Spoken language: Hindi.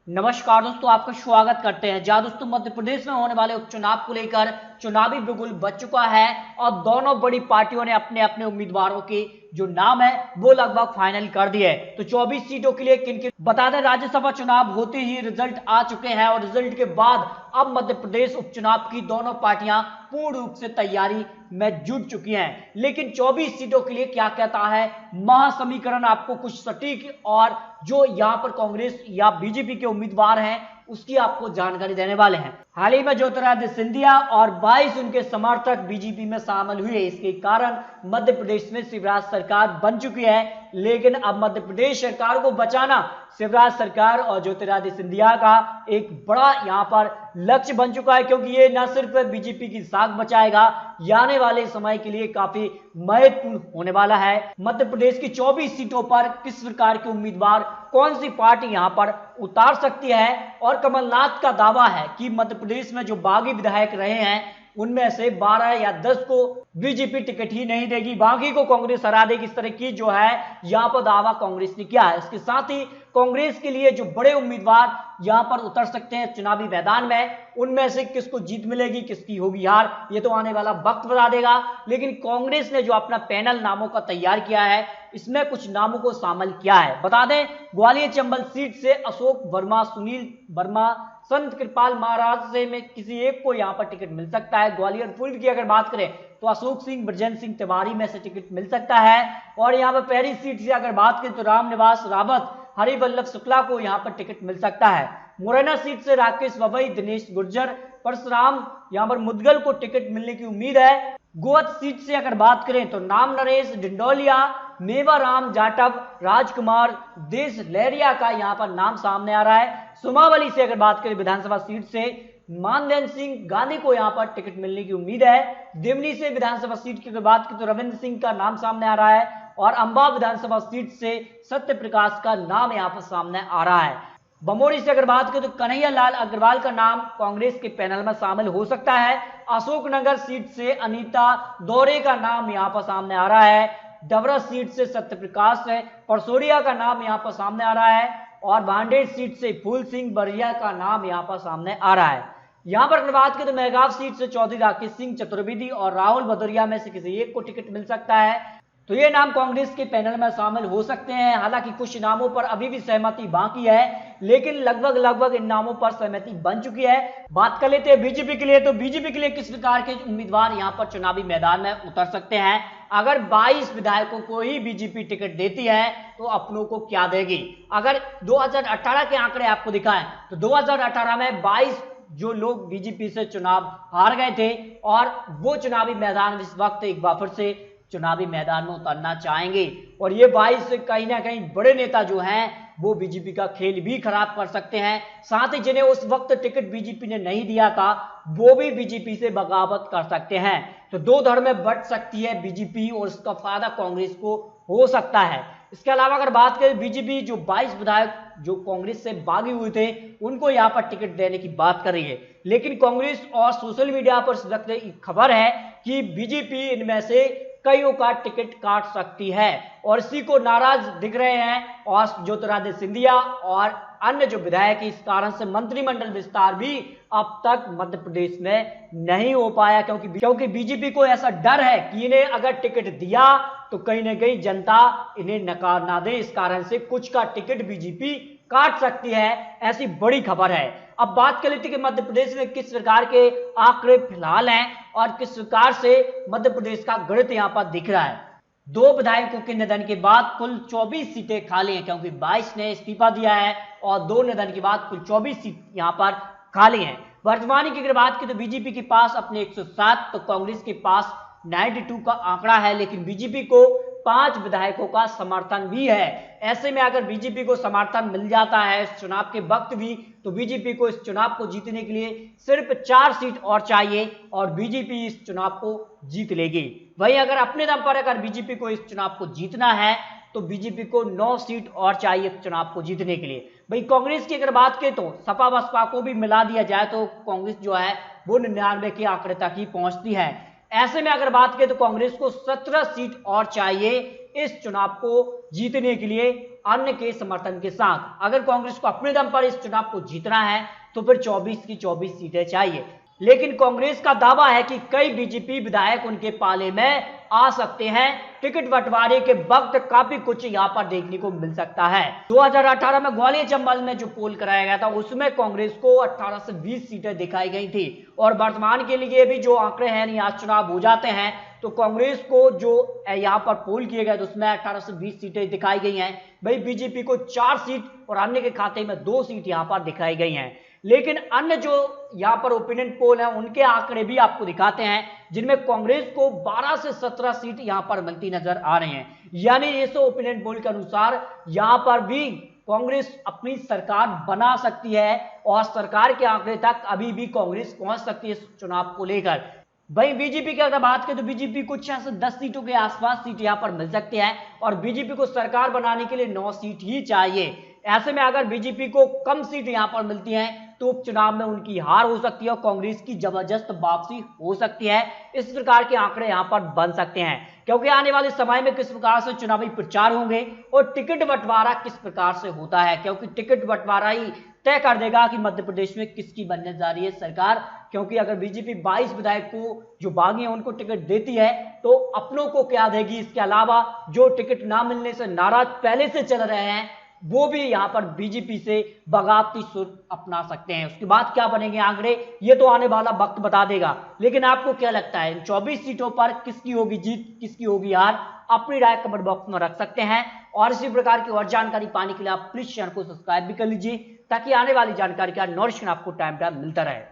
नमस्कार दोस्तों, आपका स्वागत करते हैं। जहां दोस्तों मध्य प्रदेश में होने वाले उपचुनाव को लेकर चुनावी बिगुल बज चुका है और दोनों बड़ी पार्टियों ने अपने अपने उम्मीदवारों के जो नाम है वो लगभग फाइनल कर दिए हैं। तो 24 सीटों के लिए किन किन बता दें, राज्यसभा चुनाव होते ही रिजल्ट आ चुके हैं और रिजल्ट के बाद अब मध्य प्रदेश उपचुनाव की दोनों पार्टियां पूर्ण रूप से तैयारी में जुट चुकी हैं। लेकिन 24 सीटों के लिए क्या कहता है महासमीकरण, आपको कुछ सटीक और जो यहां पर कांग्रेस या बीजेपी के उम्मीदवार हैं उसकी आपको जानकारी देने वाले हैं। हाल ही में ज्योतिरादित्य सिंधिया और 22 उनके समर्थक बीजेपी में शामिल हुए। इसके कारण मध्य प्रदेश में शिवराज सरकार बन चुकी है। लेकिन अब मध्य प्रदेश सरकार को बचाना शिवराज सरकार और ज्योतिरादित्य सिंधिया का एक बड़ा यहां पर लक्ष्य बन चुका है, क्योंकि ये न सिर्फ बीजेपी की साख बचाएगा, ये आने वाले समय के लिए काफी महत्वपूर्ण होने वाला है। मध्य प्रदेश की 24 सीटों पर किस प्रकार के उम्मीदवार, कौन सी पार्टी यहां पर उतार सकती है। और कमलनाथ का दावा है कि मध्य प्रदेश में जो बागी विधायक रहे हैं उनमें से 12 या 10 को बीजेपी टिकट ही नहीं देगी, बाकी को कांग्रेस हरा देगी। इस तरह की जो है यहां पर दावा कांग्रेस ने किया है। इसके साथ ही कांग्रेस के लिए जो बड़े उम्मीदवार यहां पर उतर सकते हैं चुनावी मैदान में, उनमें से किसको जीत मिलेगी, किसकी होगी हार, ये तो आने वाला वक्त बता देगा। लेकिन कांग्रेस ने जो अपना पैनल नामों का तैयार किया है, इसमें कुछ नामों को शामिल किया है। बता दें, ग्वालियर चंबल सीट से अशोक वर्मा, सुनील वर्मा, संत कृपाल महाराज से में किसी एक को यहां पर टिकट मिल सकता है। ग्वालियर पूर्व की अगर बात करें तो अशोक सिंह, ब्रजेंद्र सिंह तिवारी में से टिकट मिल सकता है। और यहां पर पहली सीट से अगर बात करें तो रामनिवास रावत, हरिवल्लभ शुक्ला को यहां पर टिकट मिल सकता है। मुरैना सीट से राकेश वबई, दिनेश गुर्जर, परशुराम यहां पर मुदगल को टिकट मिलने की उम्मीद है। गोवध सीट से अगर बात करें तो नाम नरेश डिंडोलिया, मेवाराम जाटव, राजकुमार देश लहरिया का यहां पर नाम सामने आ रहा है। सुमावली से अगर बात करें विधानसभा सीट से मानदेन सिंह गांधी को यहां पर टिकट मिलने की उम्मीद है। दिमनी से विधानसभा सीट की अगर बात करें तो रविंद्र सिंह का नाम सामने आ रहा है। और अंबा विधानसभा सीट से सत्य प्रकाश का नाम यहां पर सामने आ रहा है। बमोरी से अगर बात करें तो कन्हैया लाल अग्रवाल का नाम कांग्रेस के पैनल में शामिल हो सकता है। अशोकनगर सीट से अनीता दौरे का नाम यहां पर सामने आ रहा है। डबरा सीट से सत्य प्रकाश है, परसोरिया का नाम यहां पर सामने आ रहा है। और भांडेर सीट से फूल सिंह बरिया का नाम यहां पर सामने आ रहा है। यहां पर अगर बात करें तो मेहगांव सीट से चौधरी राकेश सिंह चतुर्वेदी और राहुल भदौरिया में से किसी एक को टिकट मिल सकता है। तो ये नाम कांग्रेस के पैनल में शामिल हो सकते हैं। हालांकि कुछ नामों पर अभी भी सहमति बाकी है, लेकिन लगभग इन नामों पर सहमति बन चुकी है। बात कर लेते हैं बीजेपी के लिए। तो बीजेपी के लिए किस प्रकार के उम्मीदवार यहां पर चुनावी मैदान में उतर सकते हैं। अगर 22 विधायकों को ही बीजेपी टिकट देती है तो अपनों को क्या देगी। अगर 2018 के आंकड़े आपको दिखाएं तो 2018 में 22 जो लोग बीजेपी से चुनाव हार गए थे और वो चुनावी मैदान इस वक्त एक बार फिर से चुनावी मैदान में उतरना चाहेंगे। और ये 22 कहीं ना कहीं बड़े नेता जो हैं वो बीजेपी का खेल भी खराब कर सकते हैं। साथ ही जिन्हें उस वक्त टिकट बीजेपी ने नहीं दिया था वो भी बीजेपी से बगावत कर सकते हैं। तो दो धड़ में बंट सकती है बीजेपी और इसका फायदा कांग्रेस को हो सकता है। इसके अलावा अगर बात करें बीजेपी जो 22 विधायक जो कांग्रेस से बागी हुए थे उनको यहां पर टिकट देने की बात कर रही है। लेकिन कांग्रेस और सोशल मीडिया पर इस वक्त एक खबर है कि बीजेपी इनमें से कईयों का टिकट काट सकती है और इसी को नाराज दिख रहे हैं। और ज्योतिरादित्य सिंधिया और अन्य जो विधायक इस कारण से मंत्रिमंडल विस्तार भी अब तक मध्य प्रदेश में नहीं हो पाया, क्योंकि बीजेपी को ऐसा डर है कि इन्हें अगर टिकट दिया तो कहीं ना कहीं जनता इन्हें नकार ना दे। इस कारण से कुछ का टिकट बीजेपी काट सकती है, ऐसी बड़ी खबर है। अब बात कर लेते हैं कि मध्य प्रदेश में किस प्रकार के आंकड़े फिलहाल हैं और किस प्रकार से मध्य प्रदेश का गणित यहां पर दिख रहा है। 2 विधायकों के निधन के बाद कुल 24 सीटें खाली हैं, क्योंकि 22 ने इस्तीफा दिया है और 2 निधन के बाद कुल 24 सीट यहां पर खाली हैं। वर्तमान की अगर बात की तो बीजेपी के पास अपने 107 तो कांग्रेस के पास 92 का आंकड़ा है। लेकिन बीजेपी को 5 विधायकों का समर्थन भी है। ऐसे में अगर बीजेपी को समर्थन मिल जाता है इस चुनाव के वक्त भी तो बीजेपी को इस चुनाव को जीतने के लिए सिर्फ 4 सीट और चाहिए और बीजेपी इस चुनाव को जीत लेगी। वहीं अगर अपने दम पर अगर बीजेपी को इस चुनाव को जीतना है तो बीजेपी को 9 सीट और चाहिए चुनाव को जीतने के लिए। भाई कांग्रेस की अगर बात करें तो सपा बसपा को भी मिला दिया जाए तो कांग्रेस जो है वो 99 के आंकड़े तक ही पहुंचती है। ऐसे में अगर बात करें तो कांग्रेस को 17 सीट और चाहिए इस चुनाव को जीतने के लिए अन्य के समर्थन के साथ। अगर कांग्रेस को अपने दम पर इस चुनाव को जीतना है तो फिर 24 की 24 सीटें चाहिए। लेकिन कांग्रेस का दावा है कि कई बीजेपी विधायक उनके पाले में आ सकते हैं। टिकट बंटवारे के वक्त काफी कुछ यहां पर देखने को मिल सकता है। 2018 में ग्वालियर चंबल में जो पोल कराया गया था उसमें कांग्रेस को 18 से 20 सीटें दिखाई गई थी और वर्तमान के लिए भी जो आंकड़े हैं यहाँ चुनाव हो जाते हैं तो कांग्रेस को जो यहाँ पर पोल किए गए तो उसमें 18 से 20 सीटें दिखाई गई हैं। भाई बीजेपी को 4 सीट और अन्य के खाते में 2 सीट यहाँ पर दिखाई गई हैं। लेकिन अन्य जो यहाँ पर ओपिनियन पोल है उनके आंकड़े भी आपको दिखाते हैं जिनमें कांग्रेस को 12 से 17 सीट यहाँ पर मिलती नजर आ रही हैं। यानी ये ओपिनियन पोल के अनुसार यहाँ पर भी कांग्रेस अपनी सरकार बना सकती है और सरकार के आंकड़े तक अभी भी कांग्रेस पहुंच सकती है इस चुनाव को लेकर। भाई बीजेपी की अगर बात करें तो बीजेपी को 6 से 10 सीटों के आसपास सीट यहां पर मिल सकती है और बीजेपी को सरकार बनाने के लिए 9 सीट ही चाहिए। ऐसे में अगर बीजेपी को कम सीट यहां पर मिलती हैं तो उपचुनाव में उनकी हार हो सकती है और कांग्रेस की जबरदस्त वापसी हो सकती है। इस प्रकार के आंकड़े यहां पर बन सकते हैं क्योंकि आने वाले समय में किस प्रकार से चुनावी प्रचार होंगे और टिकट बंटवारा किस प्रकार से होता है, क्योंकि टिकट बंटवारा ही तय कर देगा कि मध्य प्रदेश में किसकी बनने जा रही है सरकार। क्योंकि अगर बीजेपी 22 विधायक को जो बागी हैं उनको टिकट देती है तो अपनों को क्या देगी। इसके अलावा जो टिकट ना मिलने से नाराज पहले से चल रहे हैं वो भी यहां पर बीजेपी से बगावती सुर अपना सकते हैं। उसके बाद क्या बनेंगे आंकड़े ये तो आने वाला वक्त बता देगा। लेकिन आपको क्या लगता है इन 24 सीटों पर किसकी होगी जीत, किसकी होगी हार? अपनी राय कमेंट बॉक्स में रख सकते हैं और इसी प्रकार की और जानकारी पाने के लिए आप प्लीज चैनल को सब्सक्राइब भी कर लीजिए ताकि आने वाली जानकारी का नोटिफिकेशन आपको टाइम टाइम मिलता रहे।